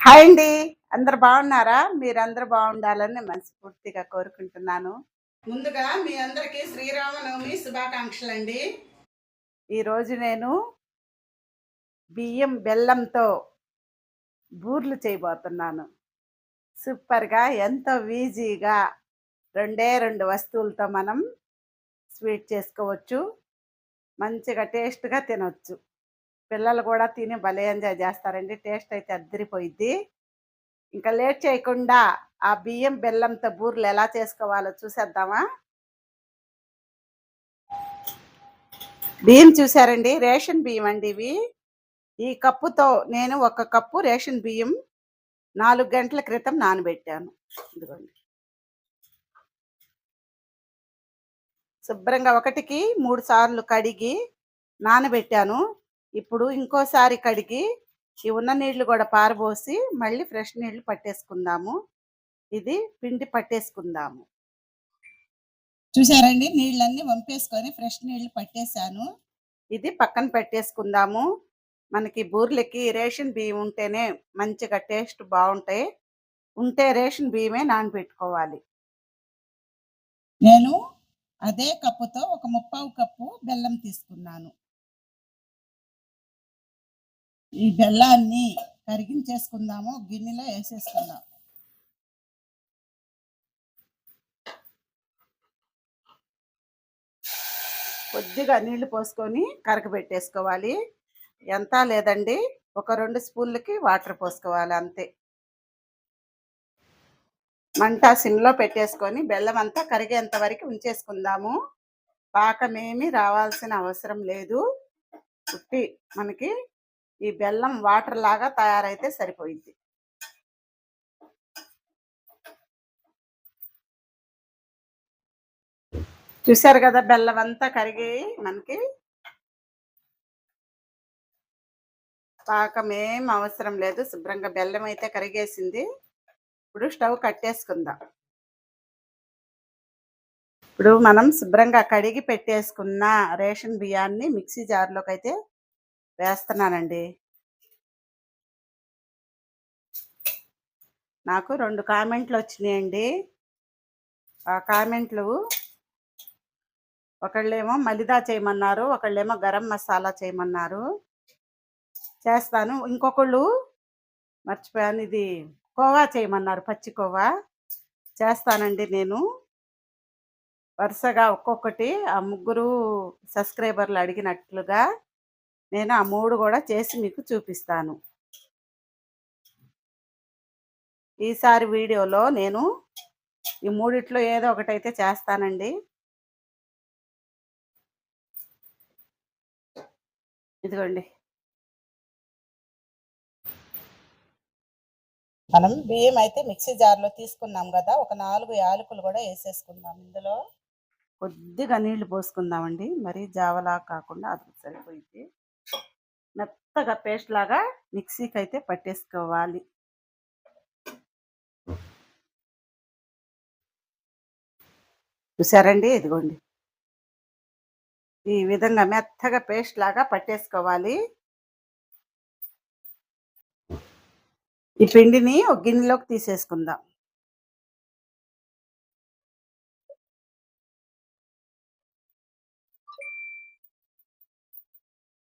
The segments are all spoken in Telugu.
హాయ్ అండి. అందరు బాగున్నారా? మీరందరూ బాగుండాలని మనస్ఫూర్తిగా కోరుకుంటున్నాను. ముందుగా మీ అందరికీ శ్రీరామనవమి శుభాకాంక్షలండి. ఈరోజు నేను బియ్యం బెల్లంతో బూర్లు చేయబోతున్నాను. సూపర్‌గా ఎంతో ఈజీగా 2 వస్తువులతో మనం స్వీట్ చేసుకోవచ్చు. మంచిగా టేస్ట్‌గా తినొచ్చు. పిల్లలు కూడా తిని భలే ఎంజాయ్ చేస్తారండి. టేస్ట్ అయితే అద్దిరిపోయిద్ది. ఇంకా లేట్ చేయకుండా ఆ బియ్యం బెల్లంతో బూరెలు ఎలా చేసుకోవాలో చూసేద్దామా? బియ్యం చూసారండి, రేషన్ బియ్యం అండి ఇవి. ఈ కప్పుతో నేను 1 కప్పు రేషన్ బియ్యం 4 గంటల క్రితం నానబెట్టాను. ఇదిగోండి. శుభ్రంగా ఒకటికి 3 సార్లు కడిగి నానబెట్టాను. ఇప్పుడు ఇంకోసారి కడిగి ఈ ఉన్న నీళ్లు కూడా పారబోసి మళ్ళీ ఫ్రెష్ నీళ్లు పట్టేసుకుందాము. ఇది పిండి పట్టేసుకుందాము. చూసారండి, నీళ్ళన్నీ వంపేసుకొని ఫ్రెష్ నీళ్లు పట్టేశాను. ఇది పక్కన పెట్టేసుకుందాము. మనకి బూర్లకి రేషన్ బియ్యం ఉంటేనే మంచిగా టేస్ట్ బాగుంటాయి. ఉంటే రేషన్ బియ్యమే నానబెట్టుకోవాలి. నేను అదే కప్పుతో ఒక 3/4 కప్పు బెల్లం తీసుకున్నాను. ఈ బెల్లాన్ని కరిగించేసుకుందాము. గిన్నెలో వేసేసుకుందాం. కొద్దిగా నీళ్లు పోసుకొని కరగబెట్టేసుకోవాలి. ఎంత లేదండి, ఒక 2 స్పూన్లకి వాటర్ పోసుకోవాలి అంతే. మంట సిమ్లో పెట్టేసుకొని బెల్లం అంతా కరిగేంత వరకు ఉంచేసుకుందాము. పాకమేమి రావాల్సిన అవసరం లేదు. ఉట్టి మనకి ఈ బెల్లం వాటర్ లాగా తయారైతే సరిపోయింది. చూసారు కదా, బెల్లం అంతా కరిగి మనకి పాకమేం అవసరం లేదు. శుభ్రంగా బెల్లం అయితే కరిగేసింది. ఇప్పుడు స్టవ్ కట్టేసుకుందాం. ఇప్పుడు మనం శుభ్రంగా కడిగి పెట్టేసుకున్న రేషన్ బియ్యాన్ని మిక్సీ జార్లోకి అయితే వేస్తున్నానండి. నాకు 2 కామెంట్లు వచ్చినాయండి. ఆ కామెంట్లు, ఒకళ్ళేమో మలిదా చేయమన్నారు, ఒకళ్ళేమో గరం మసాలా చేయమన్నారు. చేస్తాను. ఇంకొకళ్ళు మర్చిపోయాను, ఇది కోవా చేయమన్నారు, పచ్చి కోవా. చేస్తానండి నేను. వరుసగా ఒక్కొక్కటి ఆ ముగ్గురు సబ్స్క్రైబర్లు అడిగినట్లుగా నేను ఆ 3 కూడా చేసి మీకు చూపిస్తాను. ఈసారి వీడియోలో నేను ఈ మూడిట్లో ఏదో ఒకటైతే చేస్తానండి. ఇదిగోండి, మనం బియ్యం అయితే మిక్సీ జార్లో తీసుకున్నాం కదా, ఒక 4 యాలకులు కూడా వేసేసుకుందాం. ఇందులో కొద్దిగా నీళ్లు పోసుకుందామండి, మరీ జావలా కాకుండా, అది సరిపోయింది. మెత్తగా పేస్ట్ లాగా మిక్సీకి అయితే పట్టేసుకోవాలి. చూసారండి, ఇదిగోండి, ఈ విధంగా మెత్తగా పేస్ట్ లాగా పట్టేసుకోవాలి. ఈ పిండిని ఒక గిన్నెలోకి తీసేసుకుందాం.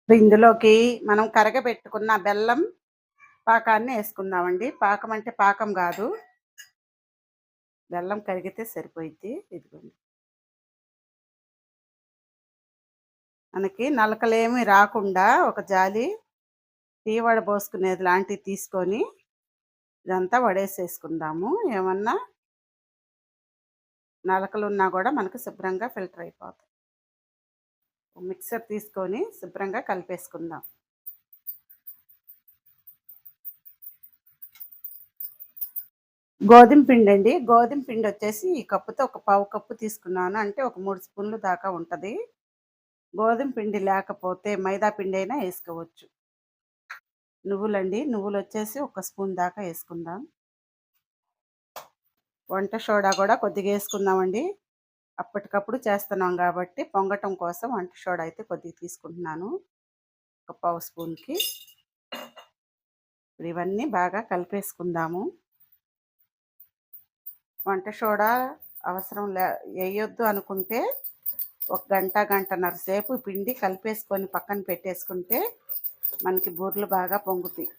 ఇందులోకి మనం కరగబెట్టుకున్న బెల్లం పాకాన్ని వేసుకుందామండి. పాకం అంటే పాకం కాదు, బెల్లం కరిగితే సరిపోయిద్ది. ఇదిగోండి, మనకి నలకలేమి రాకుండా ఒక జాలి టీ వడబోసుకునేది లాంటివి తీసుకొని ఇదంతా వడేసేసుకుందాము. ఏమన్నా నలకలు ఉన్నా కూడా మనకు శుభ్రంగా ఫిల్టర్ అయిపోతాయి. మిక్సర్ తీసుకొని శుభ్రంగా కలిపేసుకుందాం. గోధుమ పిండి అండి. గోధుమ పిండి వచ్చేసి ఈ కప్పుతో ఒక 1/4 కప్పు తీసుకున్నాను, అంటే ఒక 3 స్పూన్లు దాకా ఉంటుంది. గోధుమ పిండి లేకపోతే మైదా పిండి అయినా వేసుకోవచ్చు. నువ్వులండి, నువ్వులు వచ్చేసి 1 స్పూన్ దాకా వేసుకుందాం. వంట సోడా కూడా కొద్దిగా వేసుకుందామండి. అప్పటికప్పుడు చేస్తున్నాం కాబట్టి పొంగటం కోసం వంట సోడా అయితే కొద్దిగా తీసుకుంటున్నాను, ఒక 1/2 స్పూన్కి. ఇవన్నీ బాగా కలిపేసుకుందాము. వంట సోడా అవసరం వేయొద్దు అనుకుంటే ఒక గంట గంటన్నర సేపు పిండి కలిపేసుకొని పక్కన పెట్టేసుకుంటే మనకి బూరెలు బాగా పొంగుతాయి.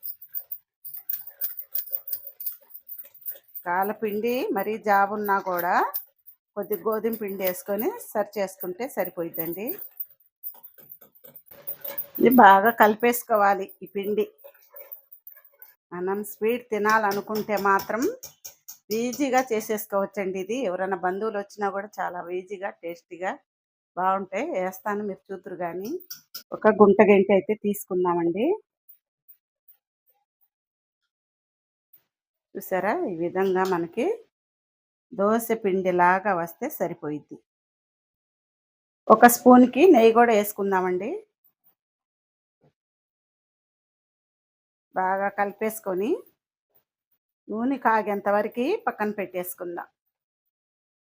కాలపిండి మరీ జాబున్నా కూడా కొద్ది గోధుమ పిండి వేసుకొని సరి చేసుకుంటే సరిపోతుందండి. ఇది బాగా కలిపేసుకోవాలి ఈ పిండి. మనం స్వీట్ తినాలనుకుంటే మాత్రం ఈజీగా చేసేసుకోవచ్చండి. ఇది ఎవరైనా బంధువులు వచ్చినా కూడా చాలా ఈజీగా టేస్టీగా బాగుంటాయి. వేస్తాను, మీరు చూతురు. కానీ ఒక గుంట గంట అయితే తీసుకుందామండి. చూసారా, ఈ విధంగా మనకి దోశ పిండిలాగా వస్తే సరిపోయిద్ది. ఒక స్పూన్కి నెయ్యి కూడా వేసుకుందామండి. బాగా కలిపేసుకొని నూనె కాగేంత వరకు పక్కన పెట్టేసుకుందాం.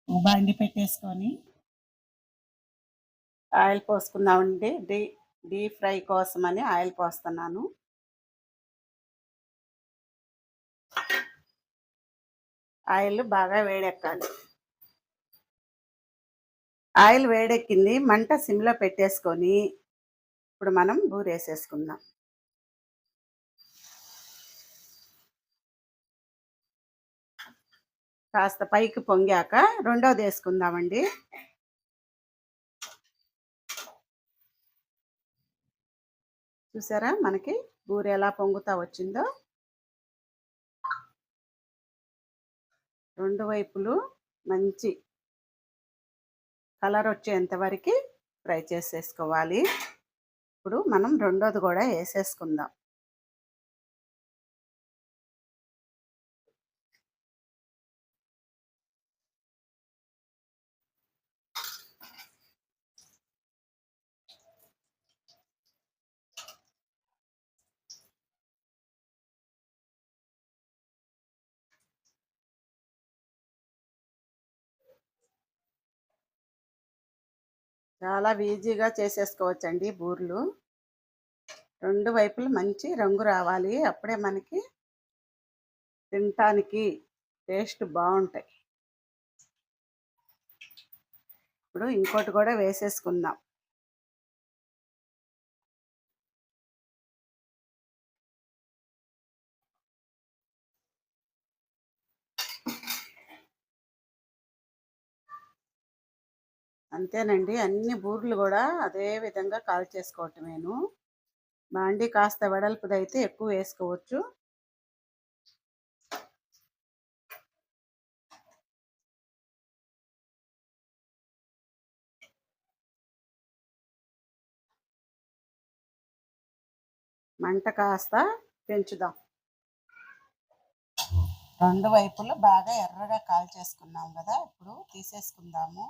బండి పెట్టేసుకొని ఆయిల్ పోసుకుందామండి. డీప్ ఫ్రై కోసమని ఆయిల్ పోస్తున్నాను. ఆయిల్ బాగా వేడెక్కాలి. ఆయిల్ వేడెక్కింది. మంట సిమ్లో పెట్టేసుకొని ఇప్పుడు మనం బూరేసేసుకుందాం. కాస్త పైకి పొంగాక రెండోది వేసుకుందామండి. చూసారా మనకి బూరె ఎలా పొంగుతా వచ్చిందో. రెండు వైపులు మంచి కలర్ వచ్చేంత వరకు ఫ్రై చేసేసుకోవాలి. ఇప్పుడు మనం రెండోది కూడా వేసేసుకుందాం. చాలా ఈజీగా చేసేసుకోవచ్చండి బూరెలు. రెండు వైపులు మంచి రంగు రావాలి, అప్పుడే మనకి తినటానికి టేస్ట్ బాగుంటాయి. ఇప్పుడు ఇంకోటి కూడా వేసేసుకుందాం. అంతేనండి, అన్ని బూరెలు కూడా అదే విధంగా కాల్చేసుకోవటమేను. బాండి కాస్త వెడల్పుదైతే ఎక్కువ వేసుకోవచ్చు. మంట కాస్త పెంచుదాం. రెండు వైపులు బాగా ఎర్రగా కాల్చేసుకున్నాం కదా, ఇప్పుడు తీసేసుకుందాము.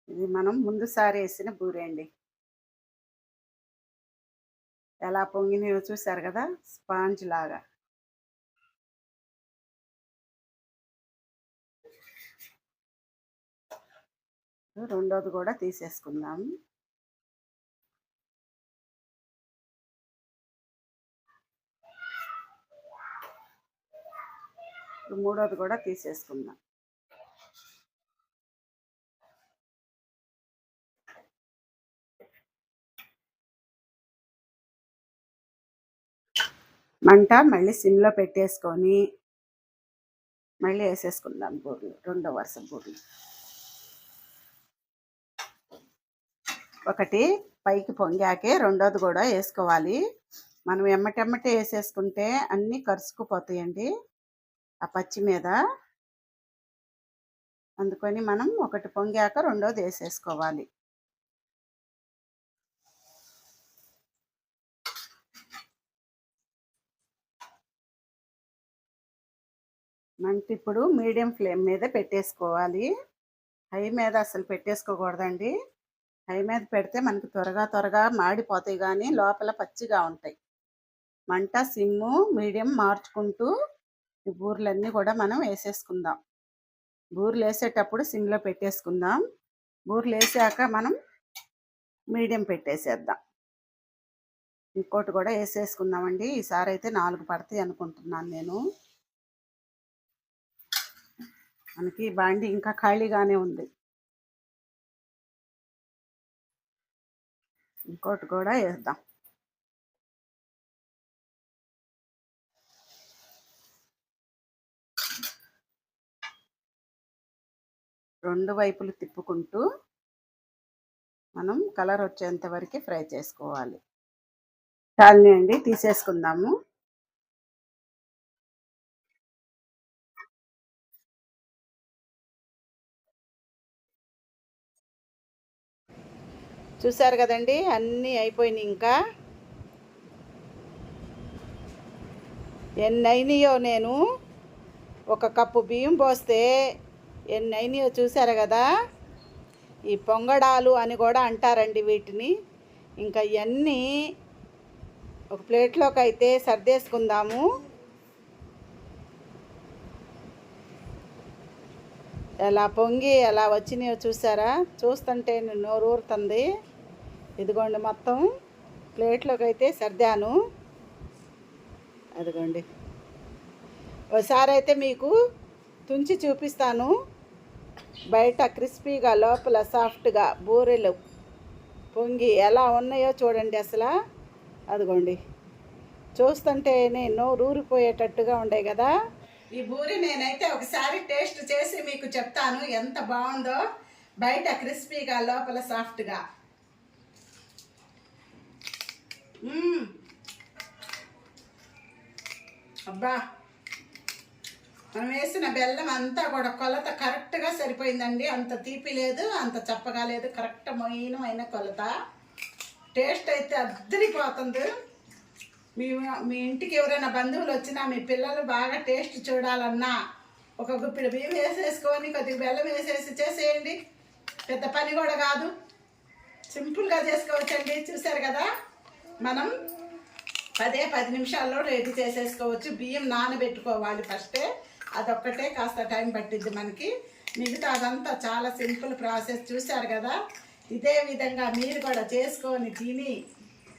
ఇది మనం ముందుసారి వేసిన బూరె అండి. ఎలా పొంగినయో చూసారు కదా, స్పాంజ్ లాగా. రెండోది కూడా తీసేసుకుందాం. మూడోది కూడా తీసేసుకుందాం. మంట మళ్ళీ సిమ్లో పెట్టేసుకొని మళ్ళీ వేసేసుకుందాం బూరెలు, రెండో వరుస బూరెలు. ఒకటి పైకి పొంగాకే రెండోది కూడా వేసుకోవాలి. మనం ఎమ్మటెమ్మటే వేసేసుకుంటే అన్నీ కరుచుకుపోతాయండి ఆ పచ్చి మీద. అందుకని మనం ఒకటి పొంగాక రెండోది వేసేసుకోవాలి. మంట ఇప్పుడు మీడియం ఫ్లేమ్ మీద పెట్టేసుకోవాలి. హై మీద అసలు పెట్టేసుకోకూడదండి. హై మీద పెడితే మనకి త్వరగా మాడిపోతాయి, కానీ లోపల పచ్చిగా ఉంటాయి. మంట సిమ్ము మీడియం మార్చుకుంటూ ఈ బూరెలన్నీ కూడా మనం వేసేసుకుందాం. బూరెలు వేసేటప్పుడు సిమ్లో పెట్టేసుకుందాం. బూరెలు వేసాక మనం మీడియం పెట్టేసేద్దాం. ఇంకోటి కూడా వేసేసుకుందామండి. ఈసారి అయితే 4 పడతాయి అనుకుంటున్నాను నేను. మనకి బాండి ఇంకా ఖాళీగానే ఉంది. ఇంకోటి కూడా వేద్దాం. రెండు వైపులు తిప్పుకుంటూ మనం కలర్ వచ్చేంత వరకు ఫ్రై చేసుకోవాలి. చాలని అండి, తీసేసుకుందాము. చూసారు కదండి, అన్నీ అయిపోయినాయి. ఇంకా ఎన్ని అయినాయో, నేను 1 కప్పు బియ్యం పోస్తే ఎన్ని అయినాయో చూసారు కదా. ఈ పొంగడాలు అని కూడా అంటారండి వీటిని. ఇంకా ఇవన్నీ ఒక ప్లేట్లోకి అయితే సర్దేసుకుందాము. ఎలా పొంగి ఎలా వచ్చినాయో చూసారా. చూస్తుంటే నోరు ఊరుతుంది. ఇదిగోండి, మొత్తం ప్లేట్లోకి అయితే సర్దాను. అదిగోండి, ఒకసారి అయితే మీకు తుంచి చూపిస్తాను. బయట క్రిస్పీగా, లోపల సాఫ్ట్గా బూరెలు పొంగి ఎలా ఉన్నాయో చూడండి అసలు. అదిగోండి, చూస్తుంటే నేను నోరు ఊరిపోయేటట్టుగా ఉండే కదా. ఈ బూరి నేనైతే ఒకసారి టేస్ట్ చేసి మీకు చెప్తాను ఎంత బాగుందో. బయట క్రిస్పీగా, లోపల సాఫ్ట్గా. అబ్బా, మనం వేసిన బెల్లం అంతా కూడా కొలత కరెక్ట్గా సరిపోయిందండి. అంత తీపి లేదు, అంత చప్పగా లేదు. కరెక్ట్ మైన కొలత. టేస్ట్ అయితే అద్దరిపోతుంది. మీ ఇంటికి ఎవరైనా బంధువులు వచ్చినా, మీ పిల్లలు బాగా టేస్ట్ చూడాలన్నా ఒక గుప్పిడి బియ్యం వేసేసుకొని కొద్దిగా బెల్లం వేసేసి చేసేయండి. పెద్ద పని కూడా కాదు, సింపుల్గా చేసుకోవచ్చండి. చూసారు కదా, మనం 10 నిమిషాల్లో రెడీ చేసేసుకోవచ్చు. బియ్యం నానబెట్టుకోవాలి ఫస్టే, అదొక్కటే కాస్త టైం పట్టిద్ది మనకి. మిగతా అదంతా చాలా సింపుల్ ప్రాసెస్. చూశారు కదా. ఇదే విధంగా మీరు కూడా చేసుకొని తిని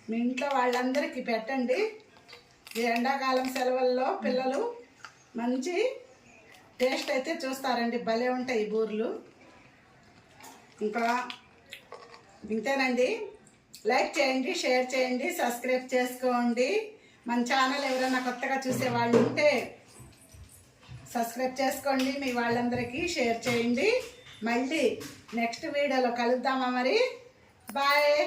మీ ఇంట్లో వాళ్ళందరికీ పెట్టండి. ఈ ఎండాకాలం సెలవుల్లో పిల్లలు మంచి టేస్ట్ అయితే చూస్తారండి. భలే ఉంటాయి ఈ బూర్లు. ఇంకా ఇంతేనండి. లైక్ చేయండి, షేర్ చేయండి, సబ్స్క్రైబ్ చేసుకోండి. మన ఛానల్ ఎవరైనా కొత్తగా చూసే వాళ్ళు ఉంటే సబ్స్క్రైబ్ చేసుకోండి. మీ వాళ్ళందరికీ షేర్ చేయండి. మళ్ళీ నెక్స్ట్ వీడియోలో కలుద్దామా మరి. బాయ్.